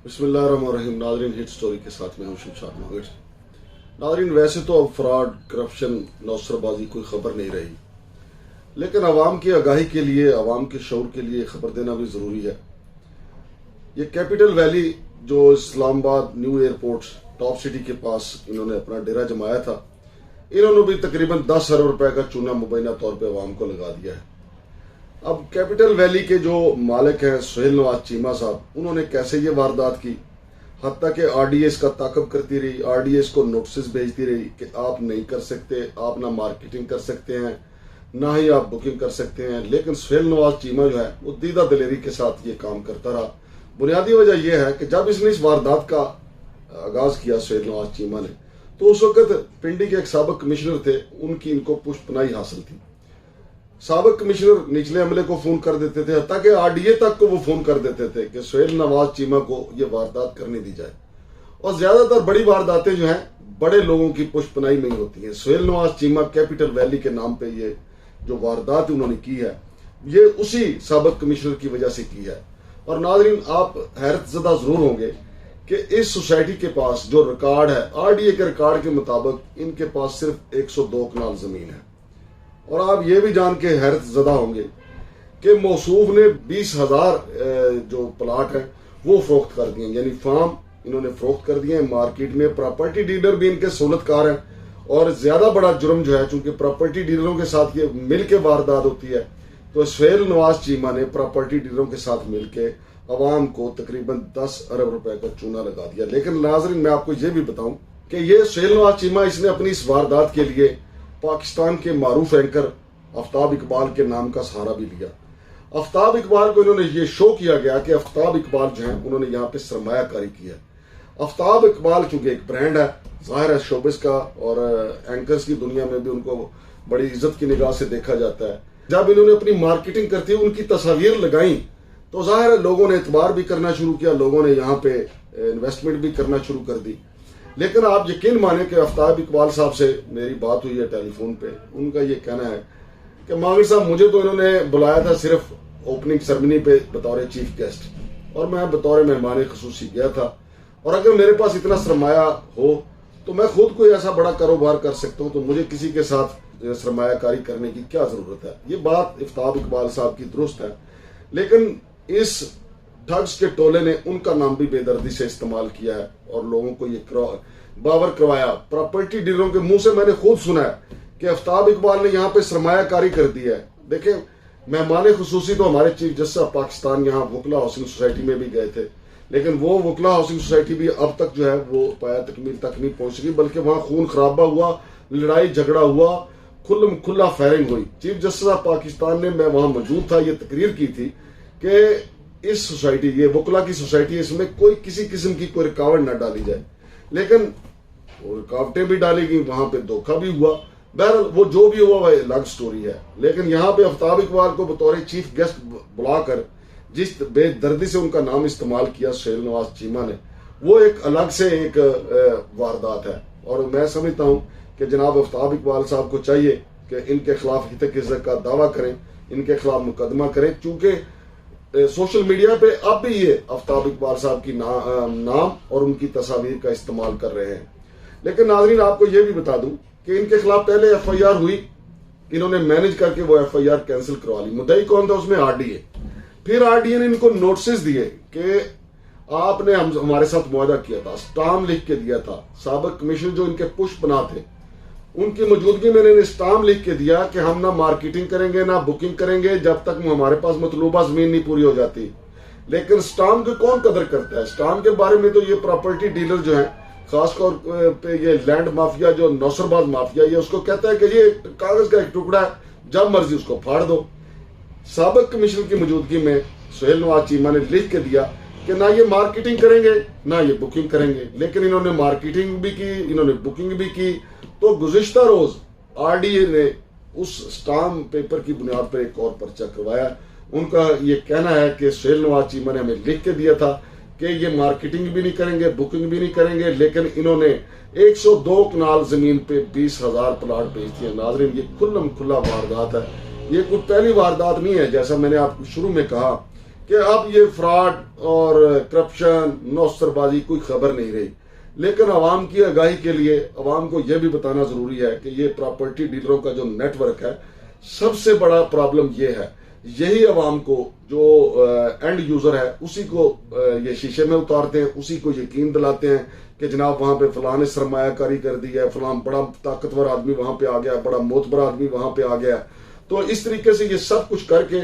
बिस्मिल्लाहिर्रहमानिर्रहीम। नाजरीन, hit story के साथ में हूं शमशाद मगर। नाजरीन, वैसे तो अब फ्रॉड, करप्शन, नौसरबाजी कोई खबर नहीं रही, लेकिन आवाम की आगाही के लिए, आवाम के शऊर के लिए खबर देना भी जरूरी है। ये कैपिटल वैली जो Islamabad new airport top city के पास इन्होंने अपना डेरा जमाया था, इन्होंने भी तकरीबन 10 अरब रुपए का चूना मुबैना तौर पर आवाम को लगा दिया है। अब कैपिटल वैली के जो मालिक हैं सुहेल नवाज चीमा साहब, उन्होंने कैसे ये वारदात की, हत्ता कि आरडीएस का ताकब करती रही, आरडीएस को नोटिस भेजती रही कि आप नहीं कर सकते, आप ना मार्केटिंग कर सकते हैं, ना ही आप बुकिंग कर सकते हैं। लेकिन सुहेल नवाज चीमा जो है वो दीदा दिलेरी के साथ ये काम करता रहा। बुनियादी वजह यह है कि जब इसने इस वारदात का आगाज किया सुहेल नवाज चीमा ने, तो उस वक्त पिंडी के एक साबिक कमिश्नर थे, उनकी इनको पुष्टपनाही हासिल थी। साबिक कमिश्नर निचले अमले को फोन कर देते थे, ताकि आरडीए तक को वो फोन कर देते थे कि सुहेल नवाज चीमा को ये वारदात करने दी जाए। और ज्यादातर बड़ी वारदातें जो हैं बड़े लोगों की पुष्टपनाही में ही होती हैं। सुहेल नवाज चीमा कैपिटल वैली के नाम पे ये जो वारदात उन्होंने की है, ये उसी साबिक कमिश्नर की वजह से की है। और नाजरीन, आप हैरत ज़दा जरूर होंगे कि इस सोसाइटी के पास जो रिकॉर्ड है, आरडीए के रिकॉर्ड के मुताबिक इनके पास सिर्फ 102 कनाल जमीन है। और आप ये भी जान के हैरत ज़दा होंगे कि मौसूफ ने 20,000 जो प्लाट है वो फरोख्त कर दिए, यानी फार्म इन्होंने फरोख्त कर दिए हैं मार्केट में। प्रॉपर्टी डीलर भी इनके सहूलतकार हैं। और ज्यादा बड़ा जुर्म जो है, चूंकि प्रॉपर्टी डीलरों के साथ ये मिल के वारदात होती है, तो सुहेल नवाज चीमा ने प्रॉपर्टी डीलरों के साथ मिलकर अवाम को तकरीबन 10 अरब रुपए का चूना लगा दिया। लेकिन नाजरीन, मैं आपको ये भी बताऊं कि ये सुहेल नवाज चीमा, इसने अपनी इस वारदात के लिए पाकिस्तान के मारूफ एंकर आफ्ताब इकबाल के नाम का सहारा भी लिया। आफ्ताब इकबाल को इन्होंने ये शो किया गया कि आफ्ताब इकबाल जो है उन्होंने यहाँ पे सरमायाकारी की है। आफ्ताब इकबाल चूंकि एक ब्रांड है, जाहिर है शोबिस का, और एंकर्स की दुनिया में भी उनको बड़ी इज्जत की निगाह से देखा जाता है। जब इन्होंने अपनी मार्केटिंग करते हुए उनकी तस्वीर लगाई, तो जाहिर है लोगों ने एतबार भी करना शुरू किया, लोगों ने यहाँ पे इन्वेस्टमेंट भी करना शुरू कर दी। लेकिन आप यकीन माने कि आफ्ताब इकबाल साहब से मेरी बात हुई है टेलीफोन पे, उनका ये कहना है कि माविर साहब, मुझे तो इन्होंने बुलाया था सिर्फ ओपनिंग सेरेमनी पे बतौर चीफ गेस्ट, और मैं बतौर मेहमान खसूसी गया था। और अगर मेरे पास इतना सरमाया हो तो मैं खुद कोई ऐसा बड़ा कारोबार कर सकता हूँ, तो मुझे किसी के साथ सरमायाकारी करने की क्या जरूरत है। ये बात आफ्ताब इकबाल साहब की दुरुस्त है, लेकिन इस ठग्स के टोले ने उनका नाम भी बेदर्दी से इस्तेमाल किया है और लोगों को ये बावर करवाया। प्रॉपर्टी डीलरों के मुंह से मैंने खुद सुना है कि आफ्ताब इकबाल ने यहाँ पे सरमायाकारी कर दी है। देखें, मेहमान खुसूसी तो हमारे चीफ जस्टिस ऑफ पाकिस्तान यहाँ वकला हाउसिंग सोसाइटी में भी गए थे, लेकिन वो वकला हाउसिंग सोसाइटी भी अब तक जो है वो पाया तकमील तक नहीं पहुंच सकी, बल्कि वहां खून खराबा हुआ, लड़ाई झगड़ा हुआ, खुल्ला फायरिंग हुई। चीफ जस्टिस ऑफ पाकिस्तान ने, मैं वहां मौजूद था, ये तकरीर की थी कि इस सोसाइटी, ये वकला की सोसाइटी है, इसमें कोई किसी किस्म की कोई रुकावट न डाली जाए। लेकिन रुकावटें भी डाली गई, वहां पे धोखा भी हुआ। बहरहाल वो जो भी हुआ वह अलग स्टोरी है। लेकिन यहाँ पे आफ्ताब इकबाल को बतौर चीफ गेस्ट बुलाकर जिस बेदर्दी से उनका नाम इस्तेमाल किया सुहेल नवाज चीमा ने, वो एक अलग से एक वारदात है। और मैं समझता हूँ कि जनाब आफ्ताब इकबाल साहब को चाहिए कि इनके खिलाफ हितक इज्जत का दावा करें, इनके खिलाफ मुकदमा करें, चूंकि सोशल मीडिया पे अब भी ये आफ्ताब इकबाल साहब की नाम और उनकी तस्वीर का इस्तेमाल कर रहे हैं। लेकिन नाजरीन, आपको ये भी बता दूं कि इनके खिलाफ पहले एफआईआर हुई, इन्होंने मैनेज करके वो एफआईआर कैंसिल करवा ली। मुद्दई कौन था उसमें? आरडीए। फिर आरडीए ने इनको नोटिस दिए कि आपने हमारे साथ मुआहदा किया था, स्टाम्प लिख के दिया था। साबिक कमिश्नर जो इनके पुष्पना थे, उनकी मौजूदगी में इन्होंने स्टाम्प लिख के दिया कि हम ना मार्केटिंग करेंगे ना बुकिंग करेंगे जब तक हमारे पास मतलूबा जमीन नहीं पूरी हो जाती। लेकिन स्टाम्प की कौन कदर करता है? स्टाम्प के बारे में तो ये प्रॉपर्टी डीलर जो है, खासतौर पे ये लैंड माफिया, जो नौसरबाज माफिया, ये उसको कहता है कि ये कागज का एक टुकड़ा है, जब मर्जी उसको फाड़ दो। साबिक कमिश्नर की मौजूदगी में सुहेल नवाज चीमा ने लिख के दिया कि ना ये मार्केटिंग करेंगे ना ये बुकिंग करेंगे। लेकिन इन्होंने मार्केटिंग भी की, इन्होंने बुकिंग भी की। तो गुज़िश्ता रोज आरडीए ने उस स्टाम्प पेपर की बुनियाद पर एक और पर्चा करवाया। उनका ये कहना है कि सुहेल नवाज चीमा ने हमें लिख के दिया था कि ये मार्केटिंग भी नहीं करेंगे, बुकिंग भी नहीं करेंगे, लेकिन इन्होंने 102 कनाल जमीन पे 20,000 प्लाट बेच दिए। नाजरीन, ये खुल्ला वारदात है। ये कोई पहली वारदात नहीं है। जैसा मैंने आपको शुरू में कहा कि अब ये फ्रॉड और करप्शन नौसरबाजी कोई खबर नहीं रही। लेकिन आवाम की आगाही के लिए आवाम को यह भी बताना जरूरी है कि ये प्रॉपर्टी डीलरों का जो नेटवर्क है, सबसे बड़ा प्रॉब्लम ये है, यही आवाम को जो एंड यूजर है उसी को ये शीशे में उतारते हैं, उसी को यकीन दिलाते हैं कि जनाब वहां पे फलां ने सरमायाकारी कर दी है, फलां बड़ा ताकतवर आदमी वहां पे आ गया, बड़ा मोतबर आदमी वहां पे आ गया। तो इस तरीके से ये सब कुछ करके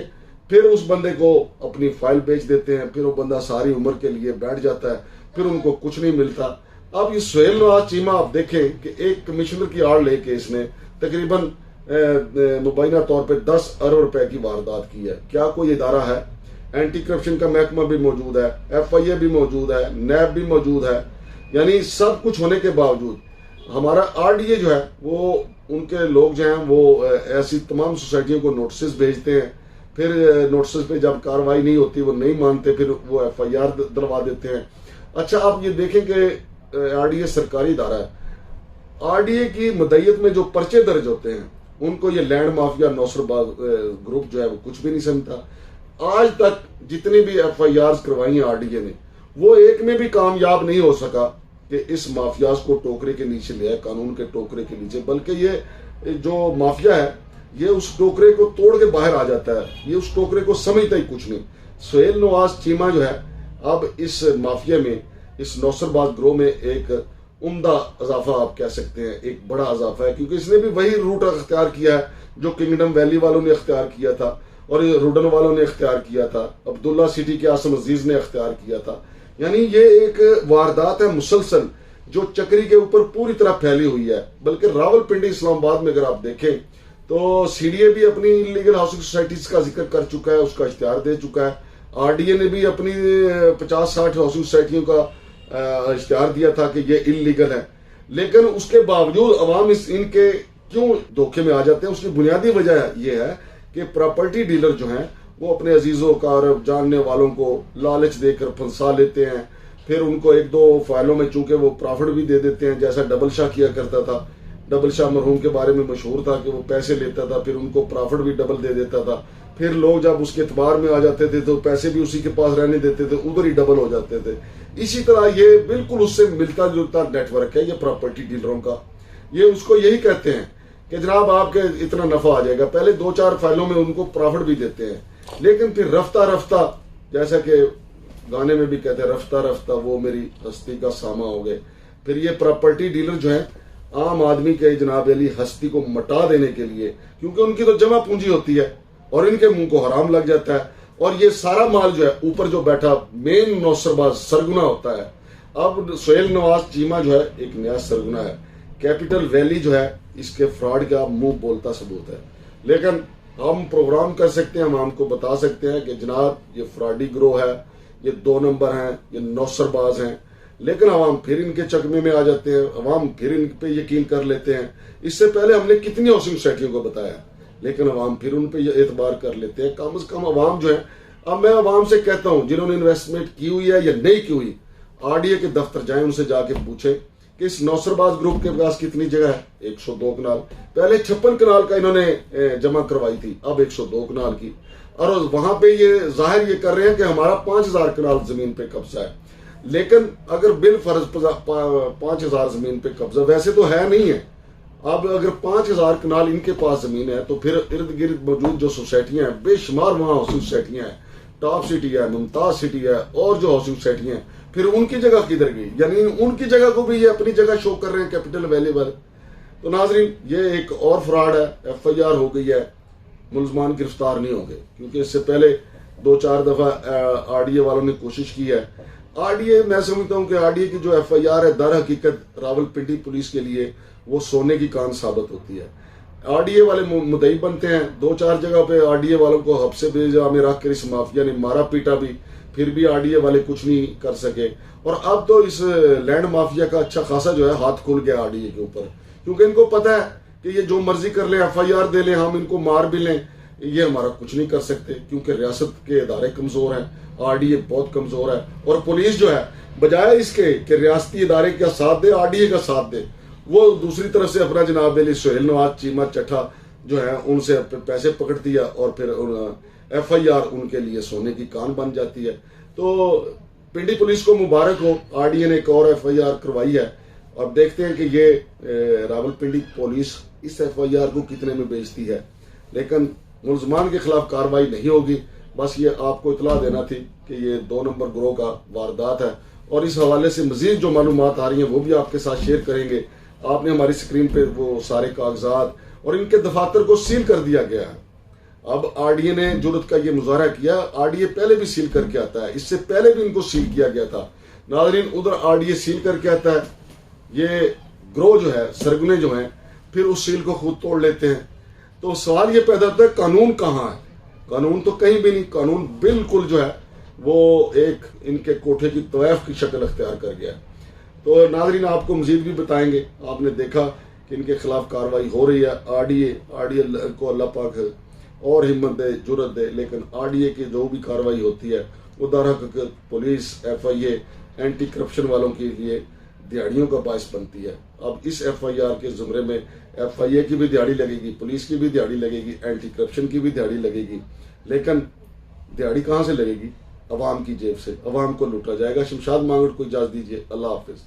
फिर उस बंदे को अपनी फाइल बेच देते हैं, फिर वो बंदा सारी उम्र के लिए बैठ जाता है, फिर उनको कुछ नहीं मिलता। अब ये सुहेल नवाज चीमा आप देखें कि एक कमिश्नर की आड़ लेके इसने तकरीबन मुबैना तौर पे 10 अरब रुपए की वारदात की है। क्या कोई इदारा है? एंटी करप्शन का महकमा भी मौजूद है, FIA भी मौजूद है, NAB भी मौजूद है, यानी सब कुछ होने के बावजूद हमारा RDA जो है वो उनके लोग जो हैं वो ऐसी तमाम सोसाइटियों को नोटिस भेजते हैं, फिर नोटिस पे जब कार्रवाई नहीं होती, वो नहीं मानते, फिर वो FIR दिलवा देते हैं। अच्छा, आप ये देखें कि RDA सरकारी इदारा है, RDA की मदय्यत में जो पर्चे दर्ज होते हैं उनको ये लैंड माफिया नौसरबाज ग्रुप जो है वो कुछ भी नहीं समझता। आज तक जितनी भी FIRs करवाई हैं RDA ने, वो एक में भी कामयाब नहीं हो सका कि इस माफियाज को टोकरे के नीचे ले आए, कानून के टोकरे के नीचे, बल्कि ये जो माफिया है ये उस टोकरे को तोड़ के बाहर आ जाता है, ये उस टोकरे को समझता ही कुछ नहीं। सुहेल नवाज चीमा जो है अब इस माफिया में, इस नौसरबाज ग्रोह में एक उम्दा इजाफा आप कह सकते हैं, एक बड़ा इजाफा है, क्योंकि इसने भी वही रूट अख्तियार किया है जो किंगडम वैली वालों ने अख्तियार किया था और रुडन वालों ने अख्तियार किया था, अब्दुल्ला सिटी के आसम अजीज ने अख्तियार किया था। यानी ये एक वारदात है मुसलसल जो चक्री के ऊपर पूरी तरह फैली हुई है। बल्कि रावलपिंडी इस्लामाबाद में अगर आप देखें तो CDA भी अपनी इलीगल हाउसिंग सोसाइटीज का जिक्र कर चुका है, उसका इश्तिहार दे चुका है। RDA ने भी अपनी 50-60 हाउसिंग सोसाइटियों का इश्तिहार दिया था कि ये इलीगल है। लेकिन उसके बावजूद अवाम इनके क्यों धोखे में आ जाते हैं, उसकी बुनियादी वजह यह है कि प्रॉपर्टी डीलर जो हैं वो अपने अजीजों का जानने वालों को लालच देकर फंसा लेते हैं, फिर उनको 1-2 फाइलों में चूंकि वो प्रॉफिट भी दे देते हैं, जैसा डबल शाह किया करता था। डबल शाह मरहूम के बारे में मशहूर था कि वो पैसे लेता था, फिर उनको प्रॉफिट भी डबल दे देता था, फिर लोग जब उसके एतबार में आ जाते थे तो पैसे भी उसी के पास रहने देते थे, उधर ही डबल हो जाते थे। इसी तरह ये बिल्कुल उससे मिलता जुलता नेटवर्क है ये प्रॉपर्टी डीलरों का। ये उसको यही कहते हैं कि जनाब आपके इतना नफा आ जाएगा, पहले 2-4 फाइलों में उनको प्रॉफिट भी देते हैं, लेकिन फिर रफ्ता रफ्ता, जैसा कि गाने में भी कहते हैं, रफ्ता रफ्ता वो मेरी हस्ती का सामा हो गए। फिर ये प्रॉपर्टी डीलर जो है आम आदमी के जनाब अली हस्ती को मटा देने के लिए, क्योंकि उनकी तो जमा पूंजी होती है और इनके मुंह को हराम लग जाता है, और ये सारा माल जो है ऊपर जो बैठा मेन नौसरबाज सरगुना होता है। अब सुहेल नवाज चीमा जो है एक नया सरगुना है, कैपिटल वैली जो है इसके फ्रॉड का मुंह बोलता सबूत है। लेकिन हम प्रोग्राम कर सकते हैं, हम आपको बता सकते हैं कि जनाब ये फ्रॉडी ग्रोह है, ये 2 नंबर हैं, ये नौसरबाज हैं, लेकिन अवाम फिर इनके चकमे में आ जाते हैं, अवाम फिर इन पे यकीन कर लेते हैं। इससे पहले हमने कितनी हाउसिंग सोसाइटियों को बताया, लेकिन अवाम फिर उन पे एतबार कर लेते हैं। कम से कम अवाम जो है, अब मैं अवाम से कहता हूं जिन्होंने इन्वेस्टमेंट की हुई है या नहीं की हुई, RDA के दफ्तर जाएं, उनसे जाके पूछें कि इस नौसरबाज ग्रुप के पास कितनी जगह है। 102 कनाल, पहले 56 कनाल का इन्होंने जमा करवाई थी, अब 102 कनाल की, और वहां पे ये जाहिर ये कर रहे हैं कि हमारा 5000 कनाल जमीन पे कब्जा है। लेकिन अगर बिल फर्ज 5000 जमीन पे कब्जा वैसे तो है नहीं है, अब अगर 5000 कनाल इनके पास जमीन है तो फिर इर्द गिर्द मौजूद जो सोसाइटियां हैं, बेशुमार वहां हाउसिंग सोसाइटियां हैं, टॉप सिटी है, मुमताज सिटी है, और जो हाउसिंग सोसाइटियां हैं, फिर उनकी जगह किधर गई? यानी उनकी जगह को भी ये अपनी जगह शो कर रहे हैं कैपिटल वैली वाले। तो नाजरीन, ये एक और फ्रॉड है, FIR हो गई है, मुलजमान गिरफ्तार नहीं होंगे, क्योंकि इससे पहले 2-4 दफा RDA वालों ने कोशिश की है। RDA, मैं समझता हूं कि RDA की जो FIR है दर हकीकत रावलपिंडी पुलिस के लिए वो सोने की कान साबित होती है। RDA वाले मुद्दई बनते हैं, 2-4 जगह पे RDA वालों को हफ्से बेजा में रख कर इस माफिया ने मारा पीटा भी, फिर भी RDA वाले कुछ नहीं कर सके। और अब तो इस लैंड माफिया का अच्छा खासा जो है हाथ खुल गया RDA के ऊपर, क्योंकि इनको पता है कि ये जो मर्जी कर ले, FIR दे ले, हम इनको मार भी लें, ये हमारा कुछ नहीं कर सकते, क्योंकि रियासत के इदारे कमजोर हैं, RDA बहुत कमजोर है। और पुलिस जो है बजाय इसके कि रियासती इदारे का साथ दे, RDA का साथ दे, वो दूसरी तरफ से अपना जनाब अली सुहेल नवाज चीमा चट्ठा जो है उनसे पैसे पकड़ दिया और फिर FIR उनके लिए सोने की कान बन जाती है। तो पिंडी पुलिस को मुबारक हो, RDA ने एक और FIR करवाई है। अब देखते हैं कि ये रावलपिंडी पुलिस इस FIR को कितने में बेचती है, लेकिन मुलजमान के खिलाफ कार्रवाई नहीं होगी। बस ये आपको इतला देना थी कि ये 2 नंबर गिरोह का वारदात है, और इस हवाले से मजीद जो मालूमात आ रही हैं वो भी आपके साथ शेयर करेंगे। आपने हमारी स्क्रीन पे वो सारे कागजात और इनके दफातर को सील कर दिया गया है। अब RDA ने जुर्रत का ये मुजाहरा किया। RDA पहले भी सील करके आता है, इससे पहले भी इनको सील किया गया था। नाज़रीन, उधर RDA सील करके आता है, ये गिरोह जो है, सरगने जो हैं, फिर उस सील को खुद तोड़ लेते हैं। तो सवाल ये पैदा होता है, कानून कहाँ है? कानून तो कहीं भी नहीं। कानून बिल्कुल जो है वो एक इनके कोठे की तवायफ की शक्ल अख्तियार कर गया। तो नाज़रीन, आपको मजीद भी बताएंगे। आपने देखा कि इनके खिलाफ कार्रवाई हो रही है। RDA को अल्लाह पाक और हिम्मत दे, जुर्रत दे, लेकिन RDA की जो भी कार्रवाई होती है वो दरहकीकत पुलिस, FIA, एंटी करप्शन वालों के लिए दिहाड़ियों का बायस बनती है। अब इस FIR के जुमरे में FIA की भी दिहाड़ी लगेगी, पुलिस की भी दिहाड़ी लगेगी, एंटी करप्शन की भी दिहाड़ी लगेगी, लेकिन दिहाड़ी कहाँ से लगेगी? अवाम की जेब से। अवाम को लूटा जाएगा। शमशाद मांगड़ को इजाजत दीजिए। अल्लाह हाफिज।